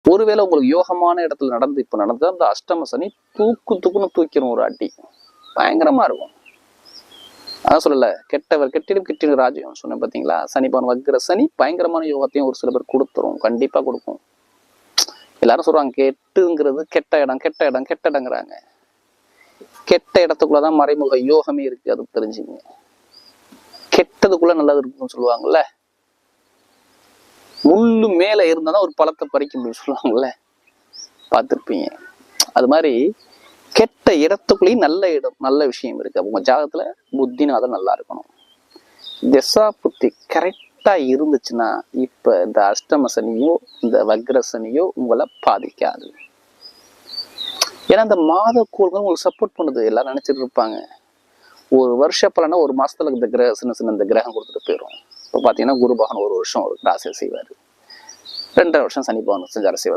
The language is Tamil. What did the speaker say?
ஒருவேளை உங்களுக்கு யோகமான இடத்துல நடந்தா அந்த அஷ்டம சனி தூக்குன்னு தூக்கிடும் ஒரு அடி, பயங்கரமா இருக்கும். அதான் சொல்லல, கெட்டவர் கெட்டிடும் ராஜ்யம் சொன்னேன் பாத்தீங்களா. சனி பவன் வக்கிர சனி பயங்கரமான யோகத்தையும் ஒரு சில பேர் கொடுத்துரும், கண்டிப்பா கொடுக்கும். எல்லாரும் சொல்றாங்க கெட்டுங்கிறது கெட்ட இடங்கிறாங்க. கெட்ட இடத்துக்குள்ளதான் மறைமுக யோகமே இருக்கு, அது தெரிஞ்சுங்க. கெட்டதுக்குள்ள நல்லது இருக்குன்னு சொல்லுவாங்கல்ல, முள்ளு மேல இருந்தாதான் ஒரு பழத்தை பறிக்க முடியும் சொல்லுவாங்கல்ல, பார்த்திருப்பீங்க. அது மாதிரி கெட்ட இடத்துக்குள்ளேயும் நல்ல விஷயம் இருக்கு. உங்க ஜாதகத்துல புத்தினாதான் நல்லா இருக்கணும். திசா புத்தி கரெக்டா இருந்துச்சுன்னா இப்ப இந்த அஷ்டம சனியோ இந்த வக்ர சனியோ உங்களை பாதிக்காது. ஏன்னா இந்த மாத கோள்கள் உங்களுக்கு சப்போர்ட் பண்ணுது. எல்லாரும் நினைச்சிட்டு இருப்பாங்க ஒரு வருஷ பலனா ஒரு மாசத்துல இந்த சின்ன இந்த கிரகம் கொடுத்துட்டு போயிடும். இப்போ பாத்தீங்கன்னா குரு பகவான் ஒரு வருஷம் ராசியை செய்வாரு, 2.5 வருஷம் சனி பகவான் செஞ்சார செய்வார்.